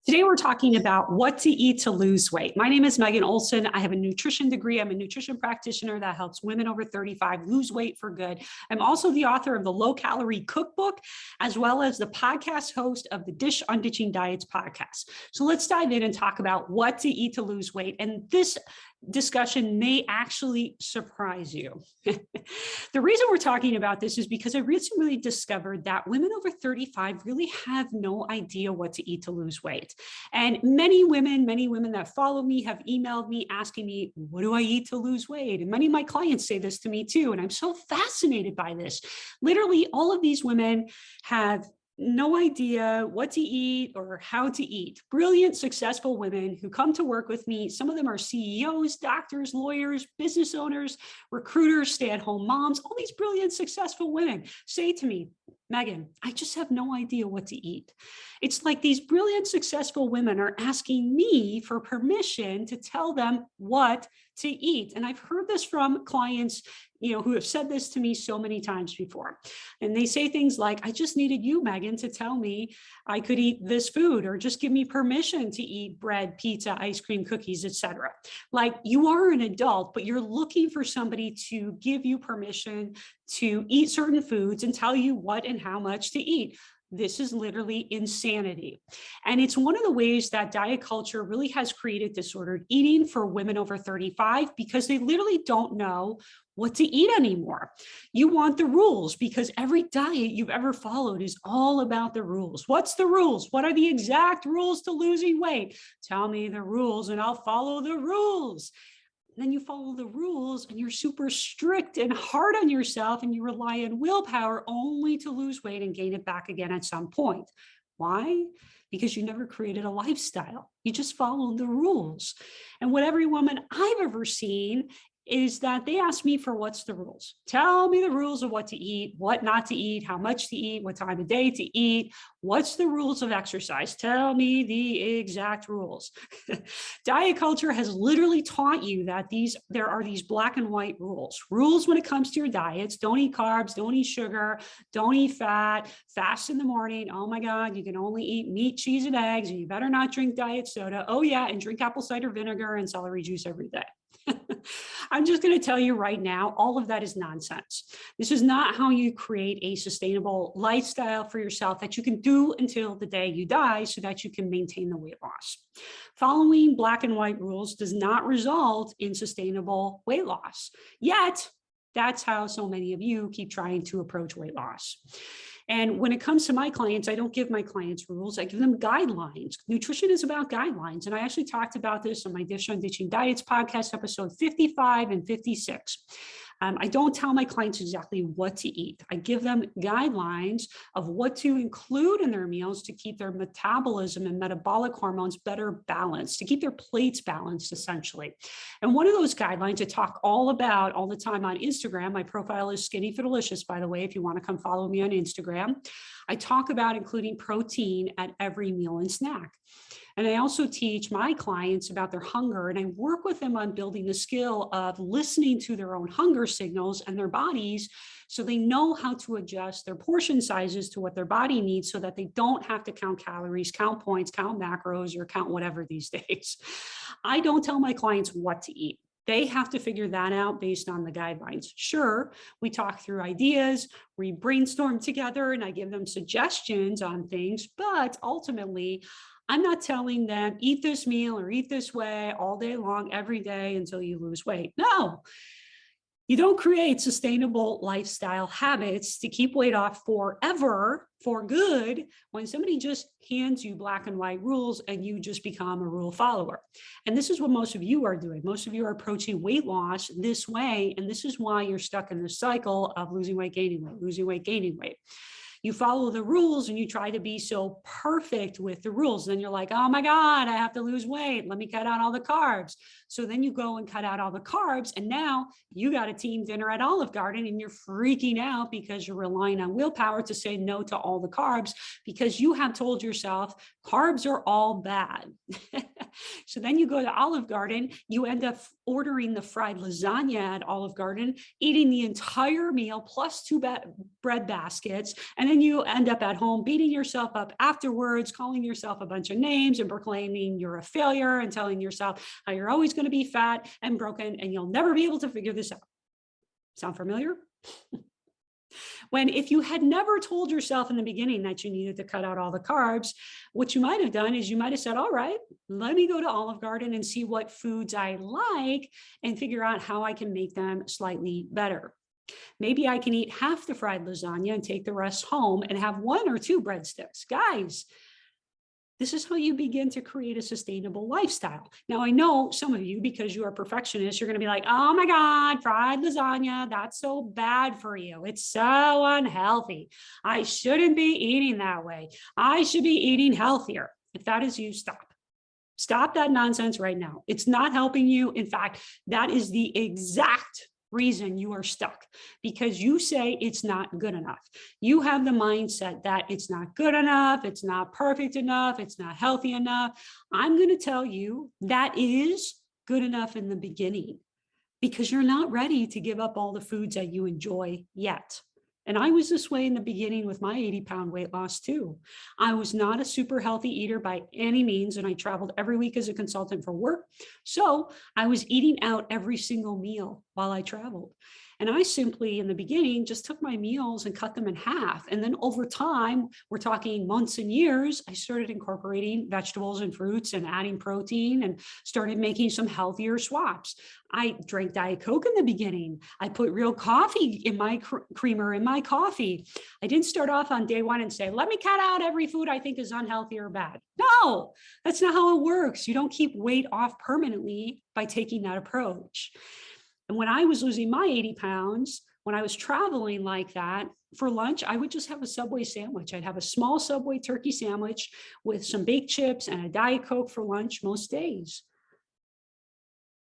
Today, we're talking about what to eat to lose weight. My name is Megan Olson. I have a nutrition degree. I'm a nutrition practitioner that helps women over 35 lose weight for good. I'm also the author of the Low Calorie Cookbook, as well as the podcast host of the Dish on Ditching Diets podcast. So let's dive in and talk about what to eat to lose weight. And this discussion may actually surprise you. The reason we're talking about this is because I recently discovered that women over 35 really have no idea what to eat to lose weight. And many women that follow me have emailed me asking me, what do I eat to lose weight? And many of my clients say this to me too. And I'm so fascinated by this. Literally, all of these women have no idea what to eat or how to eat. Brilliant, successful women who come to work with me. Some of them are CEOs, doctors, lawyers, business owners, recruiters, stay-at-home moms. All these brilliant, successful women say to me, Megan, I just have no idea what to eat. It's like these brilliant, successful women are asking me for permission to tell them what to eat. And I've heard this from clients, who have said this to me so many times before. And they say things like, I just needed you, Megan, to tell me I could eat this food, or just give me permission to eat bread, pizza, ice cream, cookies, etc. Like, you are an adult, but you're looking for somebody to give you permission to eat certain foods and tell you what and how much to eat. This is literally insanity. And it's one of the ways that diet culture really has created disordered eating for women over 35, because they literally don't know what to eat anymore. You want the rules because every diet you've ever followed is all about the rules. What's the rules? What are the exact rules to losing weight? Tell me the rules and I'll follow the rules. Then you follow the rules and you're super strict and hard on yourself, and you rely on willpower only to lose weight and gain it back again at some point. Why? Because you never created a lifestyle. You just followed the rules. And what every woman I've ever seen is that they ask me for what's the rules. Tell me the rules of what to eat, what not to eat, how much to eat, what time of day to eat. What's the rules of exercise? Tell me the exact rules. Diet culture has literally taught you that there are these black and white rules. Rules when it comes to your diets: don't eat carbs, don't eat sugar, don't eat fat, fast in the morning. Oh my God, you can only eat meat, cheese, and eggs, and you better not drink diet soda. Oh yeah, and drink apple cider vinegar and celery juice every day. I'm just going to tell you right now, all of that is nonsense. This is not how you create a sustainable lifestyle for yourself that you can do until the day you die so that you can maintain the weight loss. Following black and white rules does not result in sustainable weight loss. Yet, that's how so many of you keep trying to approach weight loss. And when it comes to my clients, I don't give my clients rules. I give them guidelines. Nutrition is about guidelines. And I actually talked about this on my Dish on Ditching Diets podcast, episode 55 and 56. I don't tell my clients exactly what to eat. I give them guidelines of what to include in their meals to keep their metabolism and metabolic hormones better balanced, to keep their plates balanced, essentially. And one of those guidelines I talk all about all the time on Instagram. My profile is Skinny for Delicious, by the way, if you want to come follow me on Instagram. I talk about including protein at every meal and snack. And I also teach my clients about their hunger, and I work with them on building the skill of listening to their own hunger signals and their bodies, so they know how to adjust their portion sizes to what their body needs, so that they don't have to count calories, count points, count macros, or count whatever these days. I don't tell my clients what to eat. They have to figure that out based on the guidelines. Sure, we talk through ideas, we brainstorm together, and I give them suggestions on things, but ultimately, I'm not telling them eat this meal or eat this way all day long, every day until you lose weight. No, you don't create sustainable lifestyle habits to keep weight off forever for good when somebody just hands you black and white rules and you just become a rule follower. And this is what most of you are doing. Most of you are approaching weight loss this way. And this is why you're stuck in the cycle of losing weight, gaining weight, losing weight, gaining weight. You follow the rules and you try to be so perfect with the rules. Then you're like, oh my God, I have to lose weight. Let me cut out all the carbs. So then you go and cut out all the carbs. And now you got a team dinner at Olive Garden and you're freaking out because you're relying on willpower to say no to all the carbs because you have told yourself carbs are all bad. So then you go to Olive Garden, you end up ordering the fried lasagna at Olive Garden, eating the entire meal plus two bread baskets. And then you end up at home beating yourself up afterwards, calling yourself a bunch of names and proclaiming you're a failure and telling yourself how you're always going to be fat and broken and you'll never be able to figure this out. Sound familiar? When if you had never told yourself in the beginning that you needed to cut out all the carbs, what you might have done is you might have said, all right, let me go to Olive Garden and see what foods I like and figure out how I can make them slightly better. Maybe I can eat half the fried lasagna and take the rest home and have one or two breadsticks. Guys, this is how you begin to create a sustainable lifestyle. Now, I know some of you, because you are perfectionists, you're going to be like, oh my God, fried lasagna, that's so bad for you. It's so unhealthy. I shouldn't be eating that way. I should be eating healthier. If that is you, stop. Stop that nonsense right now. It's not helping you. In fact, that is the exact reason you are stuck, because you say it's not good enough. You have the mindset that it's not good enough, it's not perfect enough, it's not healthy enough. I'm going to tell you that is good enough in the beginning, because you're not ready to give up all the foods that you enjoy yet. And I was this way in the beginning with my 80-pound weight loss too. I was not a super healthy eater by any means, and I traveled every week as a consultant for work. So I was eating out every single meal while I traveled. And I simply, in the beginning, just took my meals and cut them in half. And then over time, we're talking months and years, I started incorporating vegetables and fruits and adding protein and started making some healthier swaps. I drank Diet Coke in the beginning. I put real coffee in my creamer in my coffee. I didn't start off on day one and say, let me cut out every food I think is unhealthy or bad. No, that's not how it works. You don't keep weight off permanently by taking that approach. And when I was losing my 80 pounds, when I was traveling like that, for lunch, I would just have a Subway sandwich. I'd have a small Subway turkey sandwich with some baked chips and a Diet Coke for lunch most days.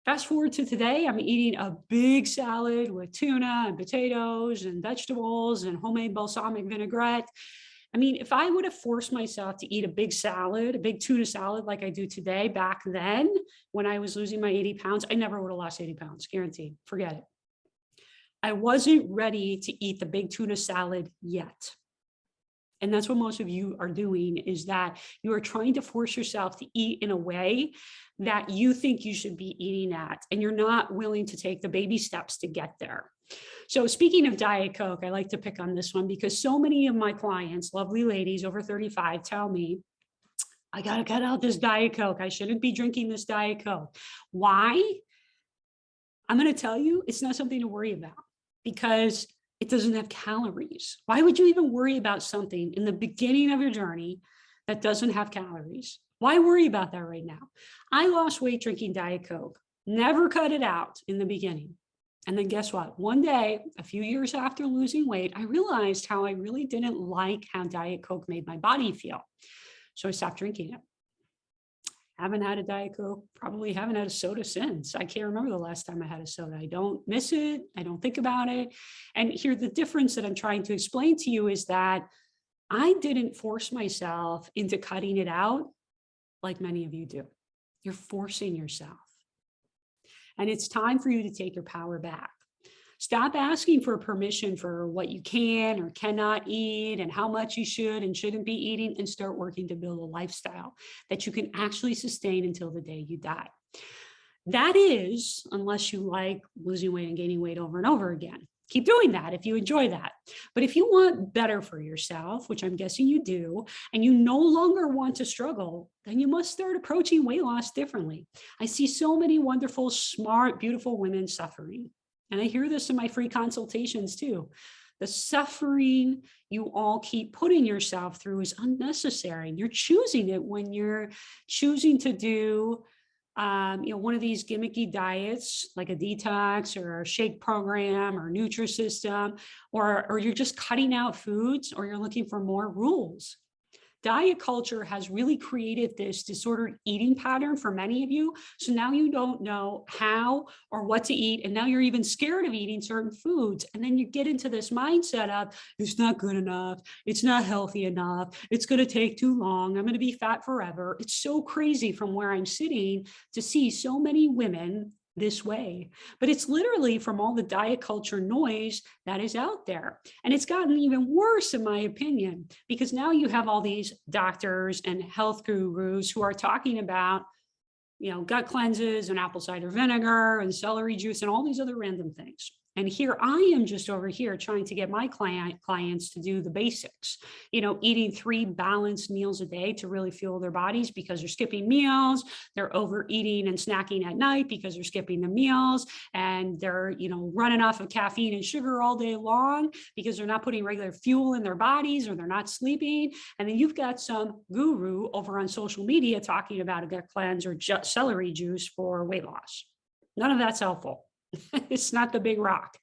Fast forward to today, I'm eating a big salad with tuna and potatoes and vegetables and homemade balsamic vinaigrette. I mean, if I would have forced myself to eat a big salad, a big tuna salad like I do today, back then, when I was losing my 80 pounds, I never would have lost 80 pounds, guaranteed. Forget it. I wasn't ready to eat the big tuna salad yet. And that's what most of you are doing, is that you are trying to force yourself to eat in a way that you think you should be eating at, and you're not willing to take the baby steps to get there. So speaking of Diet Coke, I like to pick on this one because so many of my clients, lovely ladies over 35, tell me, I got to cut out this Diet Coke. I shouldn't be drinking this Diet Coke. Why? I'm going to tell you, it's not something to worry about, because it doesn't have calories. Why would you even worry about something in the beginning of your journey that doesn't have calories? Why worry about that right now? I lost weight drinking Diet Coke, never cut it out in the beginning. And then guess what? One day, a few years after losing weight, I realized how I really didn't like how Diet Coke made my body feel. So I stopped drinking it. Haven't had a Diet Coke, probably haven't had a soda since. I can't remember the last time I had a soda. I don't miss it. I don't think about it. And here, the difference that I'm trying to explain to you is that I didn't force myself into cutting it out like many of you do. You're forcing yourself. And it's time for you to take your power back. Stop asking for permission for what you can or cannot eat and how much you should and shouldn't be eating, and start working to build a lifestyle that you can actually sustain until the day you die. That is, unless you like losing weight and gaining weight over and over again. Keep doing that if you enjoy that. But if you want better for yourself, which I'm guessing you do, and you no longer want to struggle, then you must start approaching weight loss differently. I see so many wonderful, smart, beautiful women suffering. And I hear this in my free consultations too. The suffering you all keep putting yourself through is unnecessary. You're choosing it when you're choosing to do one of these gimmicky diets like a detox or a shake program or Nutrisystem, or you're just cutting out foods, or you're looking for more rules. Diet culture has really created this disordered eating pattern for many of you. So now you don't know how or what to eat. And now you're even scared of eating certain foods. And then you get into this mindset of it's not good enough. It's not healthy enough. It's going to take too long. I'm going to be fat forever. It's so crazy from where I'm sitting to see so many women this way, but it's literally from all the diet culture noise that is out there. And it's gotten even worse, in my opinion, because now you have all these doctors and health gurus who are talking about, gut cleanses and apple cider vinegar and celery juice and all these other random things. And here I am just over here trying to get my clients to do the basics, eating 3 balanced meals a day to really fuel their bodies, because they're skipping meals, they're overeating and snacking at night because they're skipping the meals, and they're, running off of caffeine and sugar all day long because they're not putting regular fuel in their bodies, or they're not sleeping. And then you've got some guru over on social media talking about a gut cleanse or celery juice for weight loss. None of that's helpful. It's not the big rock.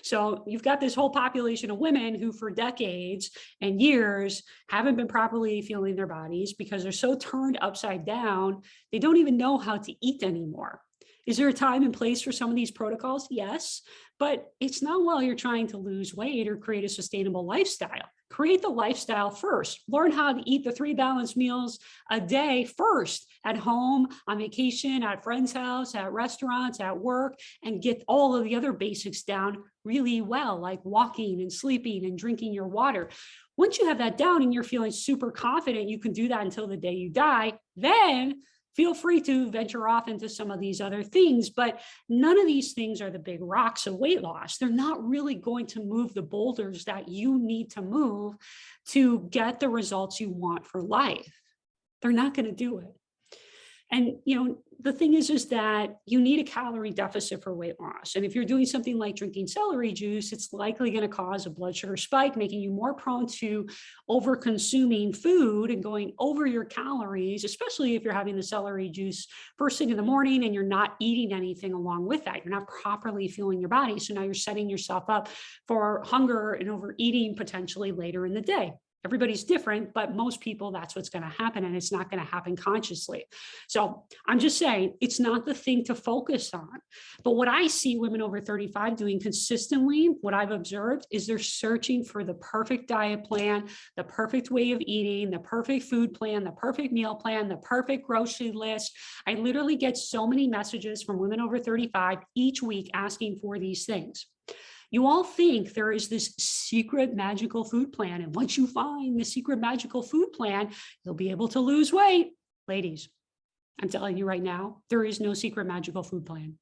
So you've got this whole population of women who for decades and years haven't been properly fueling their bodies because they're so turned upside down, they don't even know how to eat anymore. Is there a time and place for some of these protocols? Yes, but it's not while you're trying to lose weight or create a sustainable lifestyle. Create the lifestyle first. Learn how to eat the 3 balanced meals a day first, at home, on vacation, at a friend's house, at restaurants, at work, and get all of the other basics down really well, like walking and sleeping and drinking your water. Once you have that down and you're feeling super confident you can do that until the day you die, then feel free to venture off into some of these other things, but none of these things are the big rocks of weight loss. They're not really going to move the boulders that you need to move to get the results you want for life. They're not going to do it. And, the thing is that you need a calorie deficit for weight loss. And if you're doing something like drinking celery juice, it's likely going to cause a blood sugar spike, making you more prone to over consuming food and going over your calories, especially if you're having the celery juice first thing in the morning and you're not eating anything along with that. You're not properly fueling your body. So now you're setting yourself up for hunger and overeating potentially later in the day. Everybody's different, but most people, that's what's going to happen, and it's not going to happen consciously. So I'm just saying it's not the thing to focus on. But what I see women over 35 doing consistently, what I've observed, is they're searching for the perfect diet plan, the perfect way of eating, the perfect food plan, the perfect meal plan, the perfect grocery list. I literally get so many messages from women over 35 each week asking for these things. You all think there is this secret magical food plan. And once you find the secret magical food plan, you'll be able to lose weight. Ladies, I'm telling you right now, there is no secret magical food plan.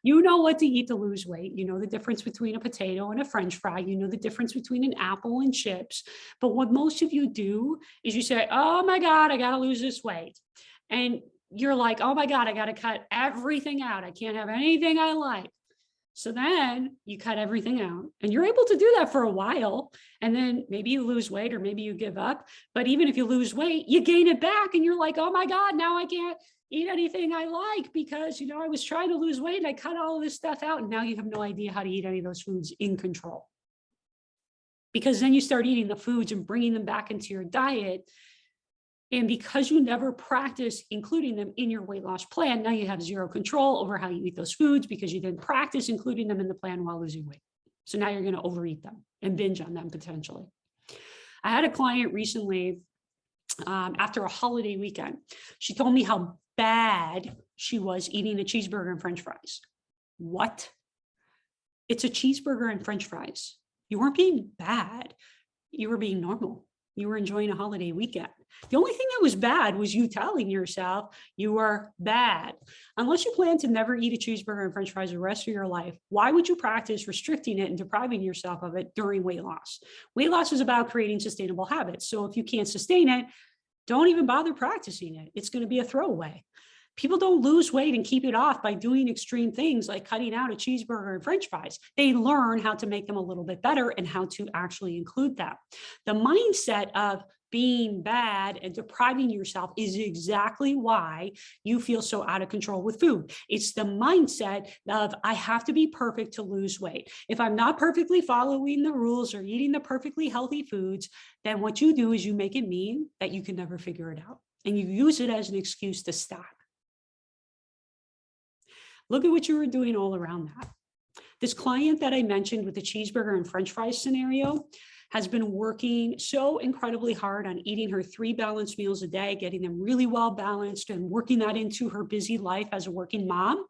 You know what to eat to lose weight. You know the difference between a potato and a French fry. You know the difference between an apple and chips. But what most of you do is you say, oh my God, I got to lose this weight. And you're like, oh my God, I got to cut everything out. I can't have anything I like. So then you cut everything out, and you're able to do that for a while. And then maybe you lose weight, or maybe you give up. But even if you lose weight, you gain it back and you're like, oh my God, now I can't eat anything I like because, I was trying to lose weight and I cut all of this stuff out. And now you have no idea how to eat any of those foods in control. Because then you start eating the foods and bringing them back into your diet. And because you never practice including them in your weight loss plan, now you have zero control over how you eat those foods because you didn't practice including them in the plan while losing weight. So now you're going to overeat them and binge on them potentially. I had a client recently after a holiday weekend. She told me how bad she was eating a cheeseburger and French fries. What? It's a cheeseburger and French fries. You weren't being bad. You were being normal. You were enjoying a holiday weekend. The only thing that was bad was you telling yourself you were bad. Unless you plan to never eat a cheeseburger and French fries the rest of your life, why would you practice restricting it and depriving yourself of it during weight loss? Weight loss is about creating sustainable habits. So if you can't sustain it, don't even bother practicing it. It's going to be a throwaway. People don't lose weight and keep it off by doing extreme things like cutting out a cheeseburger and French fries. They learn how to make them a little bit better and how to actually include that. The mindset of being bad and depriving yourself is exactly why you feel so out of control with food. It's the mindset of, I have to be perfect to lose weight. If I'm not perfectly following the rules or eating the perfectly healthy foods, then what you do is you make it mean that you can never figure it out. And you use it as an excuse to stop. Look at what you were doing all around that. This client that I mentioned with the cheeseburger and French fries scenario has been working so incredibly hard on eating her 3 balanced meals a day, getting them really well balanced and working that into her busy life as a working mom.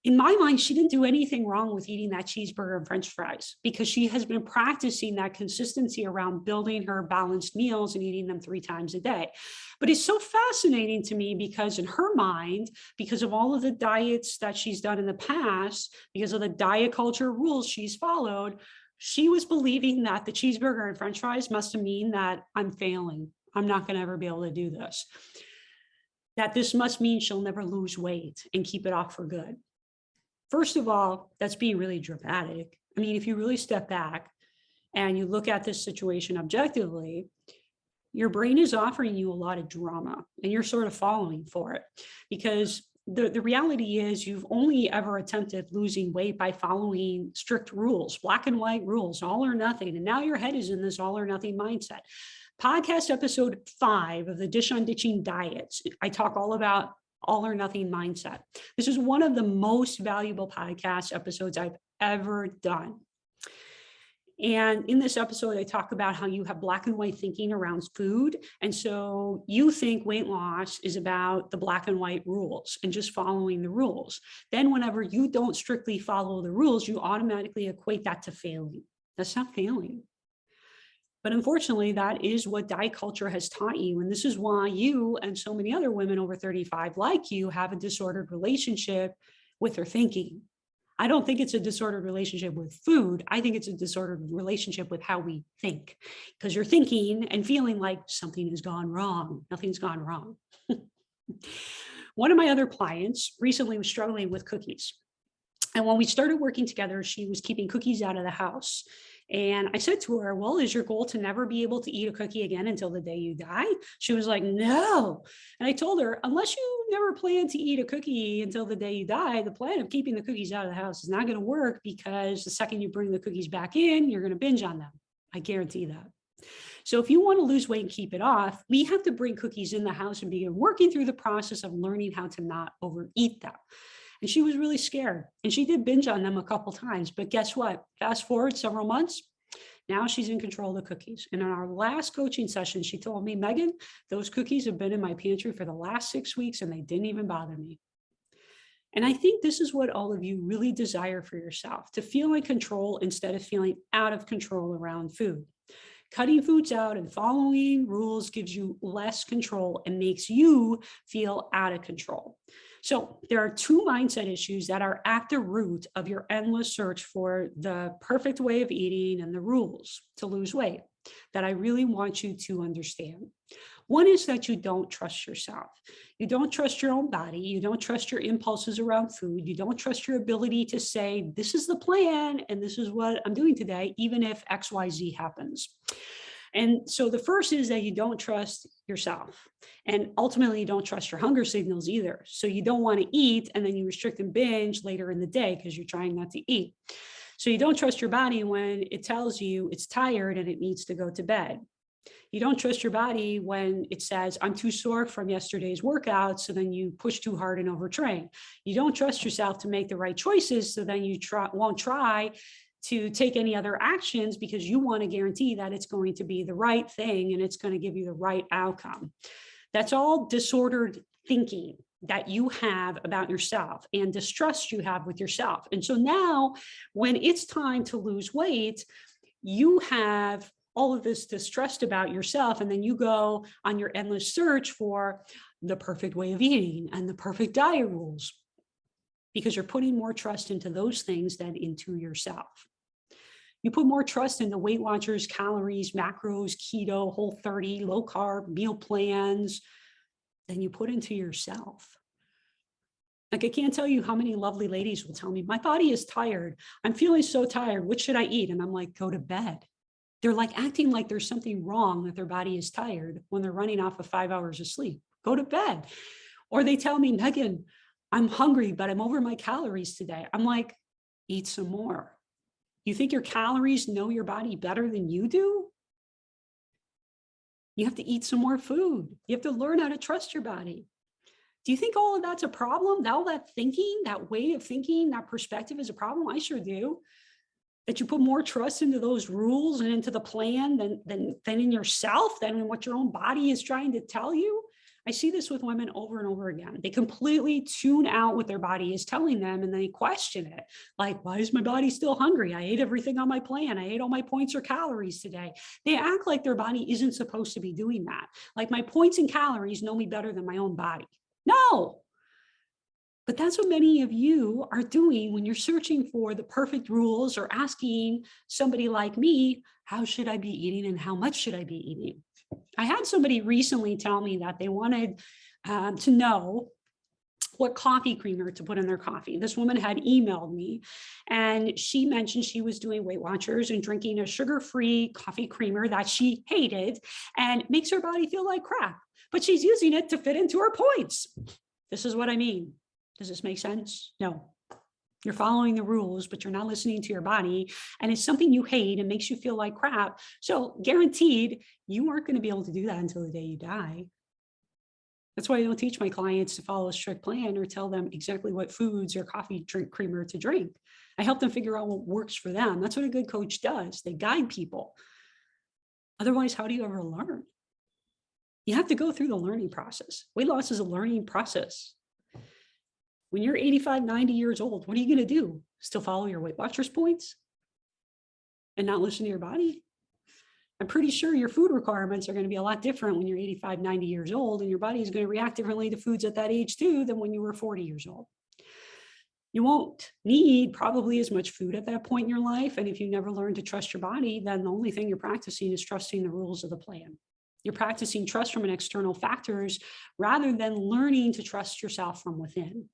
In my mind, she didn't do anything wrong with eating that cheeseburger and French fries because she has been practicing that consistency around building her balanced meals and eating them 3 times a day. But it's so fascinating to me because in her mind, because of all of the diets that she's done in the past, because of the diet culture rules she's followed, she was believing that the cheeseburger and French fries must mean that I'm failing. I'm not going to ever be able to do this. That this must mean she'll never lose weight and keep it off for good. First of all, that's being really dramatic. I mean, if you really step back and you look at this situation objectively, your brain is offering you a lot of drama and you're sort of following for it because the reality is you've only ever attempted losing weight by following strict rules, black and white rules, all or nothing. And now your head is in this all or nothing mindset. Podcast episode 5 of the Dish on Ditching Diets, I talk all about all or nothing mindset. This is one of the most valuable podcast episodes I've ever done. And in this episode, I talk about how you have black and white thinking around food. And so you think weight loss is about the black and white rules and just following the rules. Then whenever you don't strictly follow the rules, you automatically equate that to failing. That's not failing. But unfortunately, that is what diet culture has taught you. And this is why you and so many other women over 35 like you have a disordered relationship with their thinking. I don't think it's a disordered relationship with food. I think it's a disordered relationship with how we think, because you're thinking and feeling like something has gone wrong. Nothing's gone wrong. One of my other clients recently was struggling with cookies. And when we started working together, she was keeping cookies out of the house. And I said to her, well, is your goal to never be able to eat a cookie again until the day you die? She was like, no. And I told her, unless you never plan to eat a cookie until the day you die, the plan of keeping the cookies out of the house is not going to work because the second you bring the cookies back in, you're going to binge on them. I guarantee that. So if you want to lose weight and keep it off, we have to bring cookies in the house and begin working through the process of learning how to not overeat them. And she was really scared. And she did binge on them a couple times. But guess what? Fast forward several months, now she's in control of the cookies. And in our last coaching session, she told me, Megan, those cookies have been in my pantry for the last 6 weeks and they didn't even bother me. And I think this is what all of you really desire for yourself, to feel in control instead of feeling out of control around food. Cutting foods out and following rules gives you less control and makes you feel out of control. So there are 2 mindset issues that are at the root of your endless search for the perfect way of eating and the rules to lose weight that I really want you to understand. One is that you don't trust yourself. You don't trust your own body. You don't trust your impulses around food. You don't trust your ability to say, this is the plan and this is what I'm doing today, even if XYZ happens. And so the first is that you don't trust yourself. And ultimately, you don't trust your hunger signals either. So you don't want to eat and then you restrict and binge later in the day because you're trying not to eat. So you don't trust your body when it tells you it's tired and it needs to go to bed. You don't trust your body when it says, I'm too sore from yesterday's workout, so then you push too hard and overtrain. You don't trust yourself to make the right choices, so then you won't try to take any other actions because you want to guarantee that it's going to be the right thing and it's going to give you the right outcome. That's all disordered thinking that you have about yourself and distrust you have with yourself. And so now when it's time to lose weight, you have all of this distrust about yourself, and then you go on your endless search for the perfect way of eating and the perfect diet rules because you're putting more trust into those things than into yourself. You put more trust in the Weight Watchers, calories, macros, keto, Whole30, low carb, meal plans than you put into yourself. Like, I can't tell you how many lovely ladies will tell me, my body is tired. I'm feeling so tired. What should I eat? And I'm like, go to bed. They're like acting like there's something wrong, that their body is tired when they're running off of 5 hours of sleep. Go to bed. Or they tell me, Megan, I'm hungry, but I'm over my calories today. I'm like, eat some more. You think your calories know your body better than you do? You have to eat some more food. You have to learn how to trust your body. Do you think all of that's a problem? All that thinking, that way of thinking, that perspective is a problem? I sure do. That you put more trust into those rules and into the plan than in yourself, than in what your own body is trying to tell you. I see this with women over and over again. They completely tune out what their body is telling them and they question it. Like, why is my body still hungry? I ate everything on my plan. I ate all my points or calories today. They act like their body isn't supposed to be doing that. Like my points and calories know me better than my own body. No. But that's what many of you are doing when you're searching for the perfect rules or asking somebody like me, how should I be eating and how much should I be eating? I had somebody recently tell me that they wanted to know what coffee creamer to put in their coffee. This woman had emailed me and she mentioned she was doing Weight Watchers and drinking a sugar-free coffee creamer that she hated and makes her body feel like crap, but she's using it to fit into her points. This is what I mean. Does this make sense? No. You're following the rules, but you're not listening to your body. And it's something you hate and makes you feel like crap. So guaranteed, you aren't going to be able to do that until the day you die. That's why I don't teach my clients to follow a strict plan or tell them exactly what foods or coffee creamer to drink. I help them figure out what works for them. That's what a good coach does. They guide people. Otherwise, how do you ever learn? You have to go through the learning process. Weight loss is a learning process. When you're 85, 90 years old, what are you going to do? Still follow your Weight Watchers points and not listen to your body? I'm pretty sure your food requirements are going to be a lot different when you're 85, 90 years old, and your body is going to react differently to foods at that age too than when you were 40 years old. You won't need probably as much food at that point in your life. And if you never learn to trust your body, then the only thing you're practicing is trusting the rules of the plan. You're practicing trust from external factors rather than learning to trust yourself from within.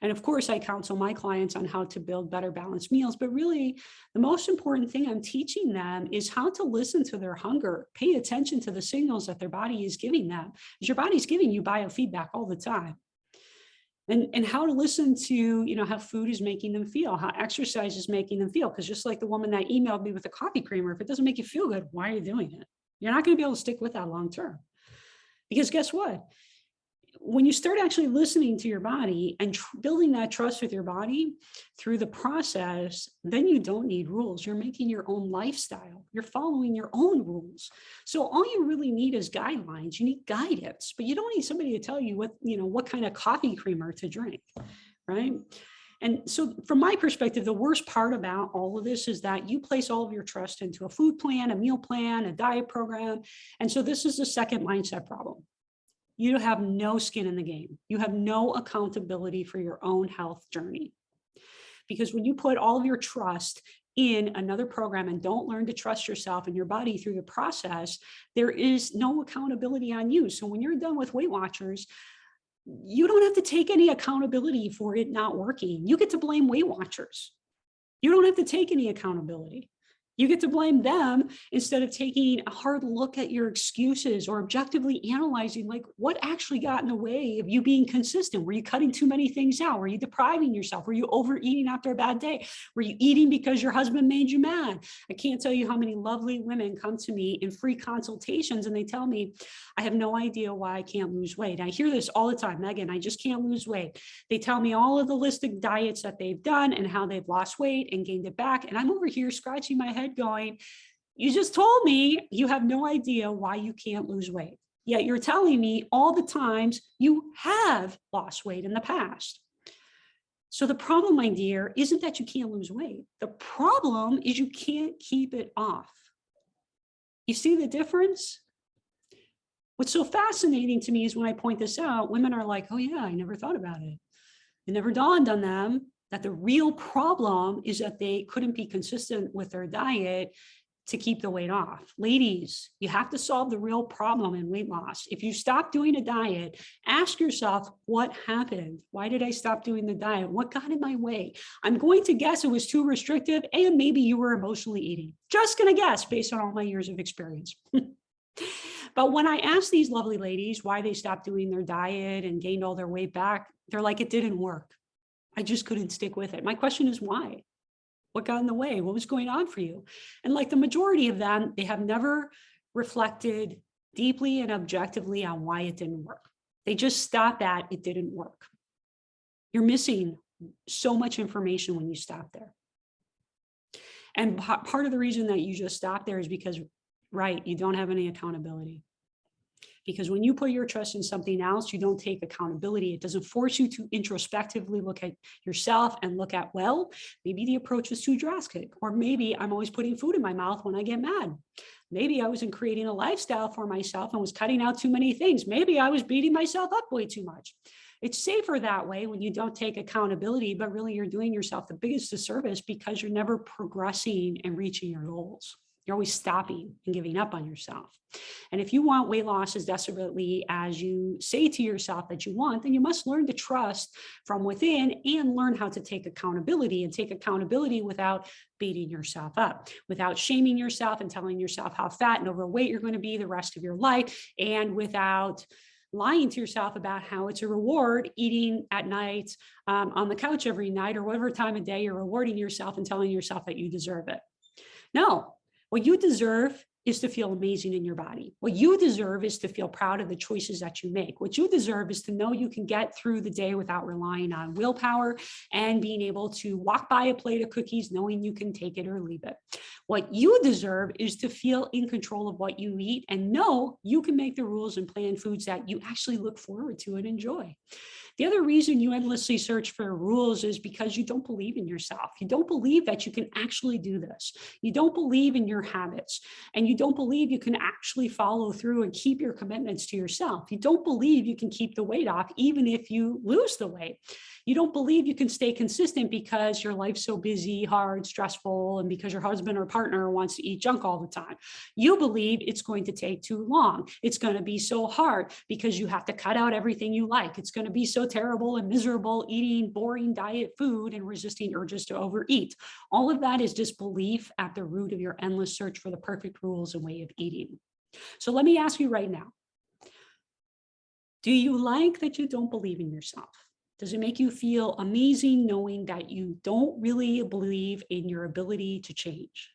And of course, I counsel my clients on how to build better balanced meals, but really the most important thing I'm teaching them is how to listen to their hunger, pay attention to the signals that their body is giving them, because your body's giving you biofeedback all the time. And how to listen to, how food is making them feel, how exercise is making them feel. Because just like the woman that emailed me with the coffee creamer, if it doesn't make you feel good, why are you doing it? You're not going to be able to stick with that long term. Because guess what? When you start actually listening to your body and building that trust with your body through the process, then you don't need rules. You're making your own lifestyle. You're following your own rules. So all you really need is guidelines. You need guidance, but you don't need somebody to tell you what kind of coffee creamer to drink, right? And so from my perspective, the worst part about all of this is that you place all of your trust into a food plan, a meal plan, a diet program. And so this is the second mindset problem. You have no skin in the game. You have no accountability for your own health journey. Because when you put all of your trust in another program and don't learn to trust yourself and your body through the process, there is no accountability on you. So when you're done with Weight Watchers, you don't have to take any accountability for it not working. You get to blame Weight Watchers. You don't have to take any accountability. You get to blame them instead of taking a hard look at your excuses or objectively analyzing like what actually got in the way of you being consistent. Were you cutting too many things out? Were you depriving yourself? Were you overeating after a bad day? Were you eating because your husband made you mad? I can't tell you how many lovely women come to me in free consultations and they tell me, I have no idea why I can't lose weight. I hear this all the time, Megan, I just can't lose weight. They tell me all of the list of diets that they've done and how they've lost weight and gained it back. And I'm over here scratching my head going, you just told me you have no idea why you can't lose weight. Yet you're telling me all the times you have lost weight in the past. So the problem, my dear, isn't that you can't lose weight. The problem is you can't keep it off. You see the difference? What's so fascinating to me is when I point this out, women are like, oh yeah, I never thought about it. It never dawned on them that the real problem is that they couldn't be consistent with their diet to keep the weight off. Ladies, you have to solve the real problem in weight loss. If you stop doing a diet, ask yourself, what happened? Why did I stop doing the diet? What got in my way? I'm going to guess it was too restrictive, and maybe you were emotionally eating. Just gonna guess based on all my years of experience. But when I asked these lovely ladies why they stopped doing their diet and gained all their weight back, they're like, it didn't work. I just couldn't stick with it. My question is why? What got in the way? What was going on for you? And like the majority of them, they have never reflected deeply and objectively on why it didn't work. They just stopped at it didn't work. You're missing so much information when you stop there. And part of the reason that you just stop there is because, right, you don't have any accountability. Because when you put your trust in something else, you don't take accountability. It doesn't force you to introspectively look at yourself and look at, well, maybe the approach was too drastic, or maybe I'm always putting food in my mouth when I get mad. Maybe I wasn't creating a lifestyle for myself and was cutting out too many things. Maybe I was beating myself up way too much. It's safer that way when you don't take accountability, but really you're doing yourself the biggest disservice because you're never progressing and reaching your goals. You're always stopping and giving up on yourself. And if you want weight loss as desperately as you say to yourself that you want, then you must learn to trust from within and learn how to take accountability, and take accountability without beating yourself up, without shaming yourself and telling yourself how fat and overweight you're going to be the rest of your life, and without lying to yourself about how it's a reward eating at night on the couch every night, or whatever time of day you're rewarding yourself and telling yourself that you deserve it. No. What you deserve is to feel amazing in your body. What you deserve is to feel proud of the choices that you make. What you deserve is to know you can get through the day without relying on willpower and being able to walk by a plate of cookies knowing you can take it or leave it. What you deserve is to feel in control of what you eat and know you can make the rules and plan foods that you actually look forward to and enjoy. The other reason you endlessly search for rules is because you don't believe in yourself. You don't believe that you can actually do this. You don't believe in your habits, and you don't believe you can actually follow through and keep your commitments to yourself. You don't believe you can keep the weight off even if you lose the weight. You don't believe you can stay consistent because your life's so busy, hard, stressful, and because your husband or partner wants to eat junk all the time. You believe it's going to take too long. It's going to be so hard because you have to cut out everything you like. It's going to be so terrible and miserable eating boring diet food and resisting urges to overeat. All of that is disbelief at the root of your endless search for the perfect rules and way of eating. So let me ask you right now, do you like that you don't believe in yourself? Does it make you feel amazing knowing that you don't really believe in your ability to change?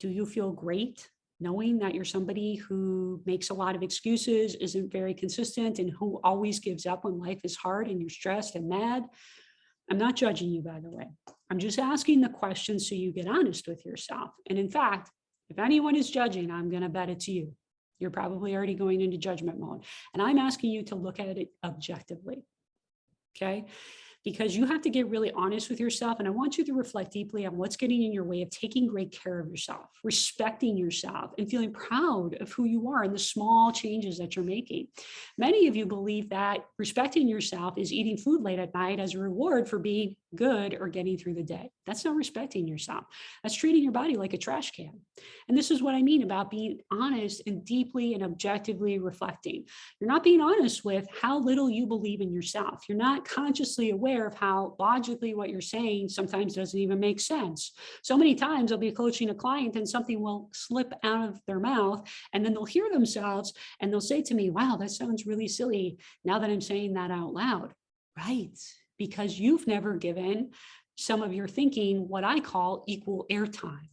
Do you feel great knowing that you're somebody who makes a lot of excuses, isn't very consistent, and who always gives up when life is hard and you're stressed and mad? I'm not judging you, by the way. I'm just asking the question so you get honest with yourself. And in fact, if anyone is judging, I'm going to bet it's you. You're probably already going into judgment mode. And I'm asking you to look at it objectively. Okay? Because you have to get really honest with yourself. And I want you to reflect deeply on what's getting in your way of taking great care of yourself, respecting yourself, and feeling proud of who you are and the small changes that you're making. Many of you believe that respecting yourself is eating food late at night as a reward for being good or getting through the day. That's not respecting yourself. That's treating your body like a trash can. And this is what I mean about being honest and deeply and objectively reflecting. You're not being honest with how little you believe in yourself. You're not consciously aware of how logically what you're saying sometimes doesn't even make sense. So many times I'll be coaching a client and something will slip out of their mouth, and then they'll hear themselves and they'll say to me, wow, that sounds really silly now that I'm saying that out loud. Right. Because you've never given some of your thinking what I call equal airtime.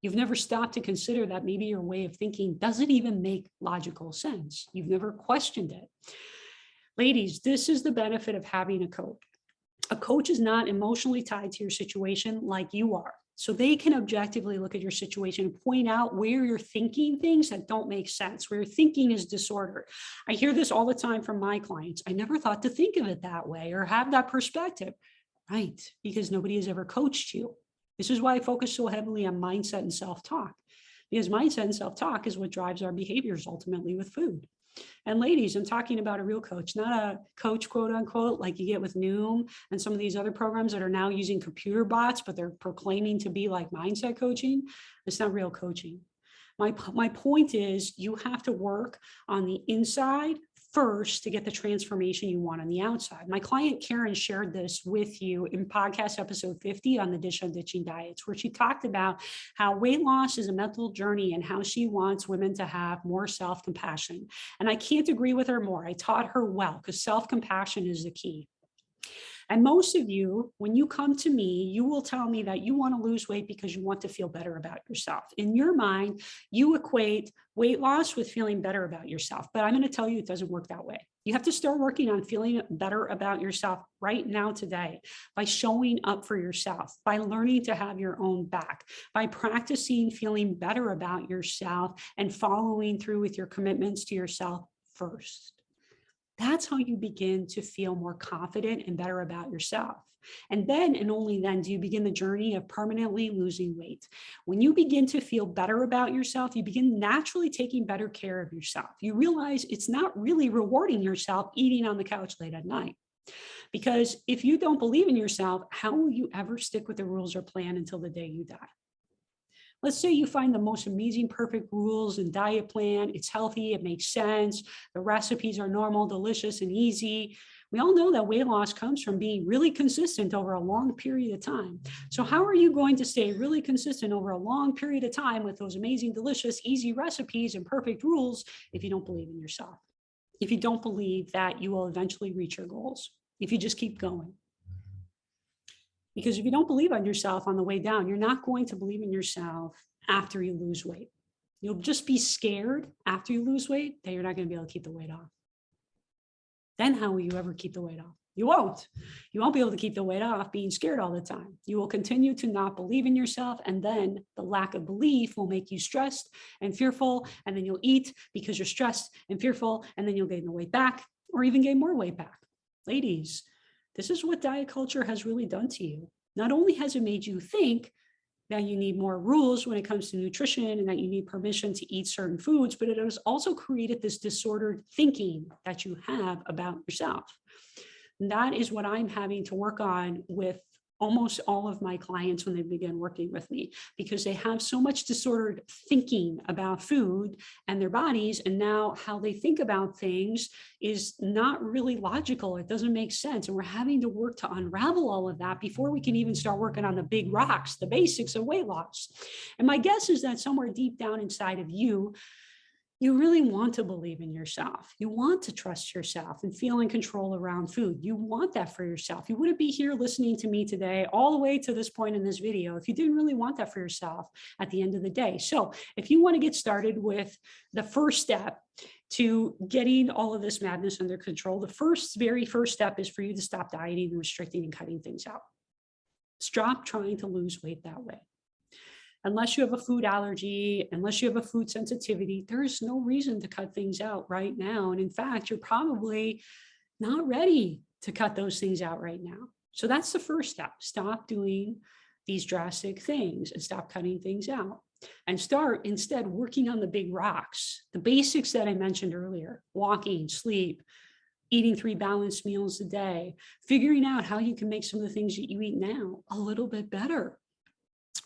You've never stopped to consider that maybe your way of thinking doesn't even make logical sense. You've never questioned it. Ladies, this is the benefit of having a coach. A coach is not emotionally tied to your situation like you are. So they can objectively look at your situation and point out where you're thinking things that don't make sense, where your thinking is disordered. I hear this all the time from my clients. I never thought to think of it that way or have that perspective. Right, because nobody has ever coached you. This is why I focus so heavily on mindset and self-talk, because mindset and self-talk is what drives our behaviors ultimately with food. And ladies, I'm talking about a real coach, not a coach, quote unquote, like you get with Noom and some of these other programs that are now using computer bots, but they're proclaiming to be like mindset coaching. It's not real coaching. My point is you have to work on the inside first to get the transformation you want on the outside. My client Karen shared this with you in podcast episode 50 on the Dish on Ditching Diets, where she talked about how weight loss is a mental journey and how she wants women to have more self-compassion. And I can't agree with her more. I taught her well because self-compassion is the key. And most of you, when you come to me, you will tell me that you want to lose weight because you want to feel better about yourself. In your mind, you equate weight loss with feeling better about yourself. But I'm going to tell you it doesn't work that way. You have to start working on feeling better about yourself right now today by showing up for yourself, by learning to have your own back, by practicing feeling better about yourself and following through with your commitments to yourself first. That's how you begin to feel more confident and better about yourself. And then, and only then, do you begin the journey of permanently losing weight. When you begin to feel better about yourself, you begin naturally taking better care of yourself. You realize it's not really rewarding yourself eating on the couch late at night. Because if you don't believe in yourself, how will you ever stick with the rules or plan until the day you die? Let's say you find the most amazing, perfect rules and diet plan. It's healthy, it makes sense. The recipes are normal, delicious, and easy. We all know that weight loss comes from being really consistent over a long period of time. So how are you going to stay really consistent over a long period of time with those amazing, delicious, easy recipes and perfect rules if you don't believe in yourself? If you don't believe that you will eventually reach your goals, if you just keep going? Because if you don't believe on yourself on the way down, you're not going to believe in yourself after you lose weight. You'll just be scared after you lose weight that you're not going to be able to keep the weight off. Then how will you ever keep the weight off? You won't. You won't be able to keep the weight off being scared all the time. You will continue to not believe in yourself, and then the lack of belief will make you stressed and fearful, and then you'll eat because you're stressed and fearful, and then you'll gain the weight back or even gain more weight back. Ladies, this is what diet culture has really done to you. Not only has it made you think that you need more rules when it comes to nutrition and that you need permission to eat certain foods, but it has also created this disordered thinking that you have about yourself. And that is what I'm having to work on with almost all of my clients when they begin working with me, because they have so much disordered thinking about food and their bodies, and now how they think about things is not really logical. It doesn't make sense, and we're having to work to unravel all of that before we can even start working on the big rocks, the basics of weight loss. And my guess is that somewhere deep down inside of you, you really want to believe in yourself. You want to trust yourself and feel in control around food. You want that for yourself. You wouldn't be here listening to me today all the way to this point in this video if you didn't really want that for yourself at the end of the day. So if you want to get started with the first step to getting all of this madness under control, the very first step is for you to stop dieting and restricting and cutting things out. Stop trying to lose weight that way. Unless you have a food allergy, unless you have a food sensitivity, there is no reason to cut things out right now. And in fact, you're probably not ready to cut those things out right now. So that's the first step. Stop doing these drastic things and stop cutting things out. And start instead working on the big rocks, the basics that I mentioned earlier: walking, sleep, eating 3 balanced meals a day, figuring out how you can make some of the things that you eat now a little bit better.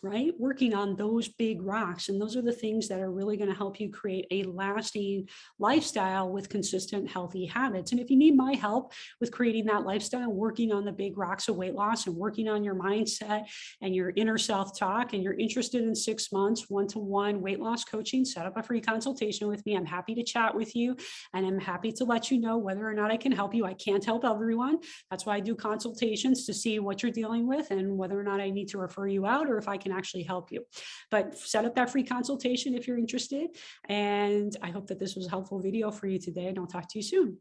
Right? Working on those big rocks. And those are the things that are really going to help you create a lasting lifestyle with consistent, healthy habits. And if you need my help with creating that lifestyle, working on the big rocks of weight loss and working on your mindset and your inner self-talk, and you're interested in 6 months, one-to-one weight loss coaching, set up a free consultation with me. I'm happy to chat with you, and I'm happy to let you know whether or not I can help you. I can't help everyone. That's why I do consultations, to see what you're dealing with and whether or not I need to refer you out or if I can actually help you. But set up that free consultation if you're interested. And I hope that this was a helpful video for you today, and I'll talk to you soon.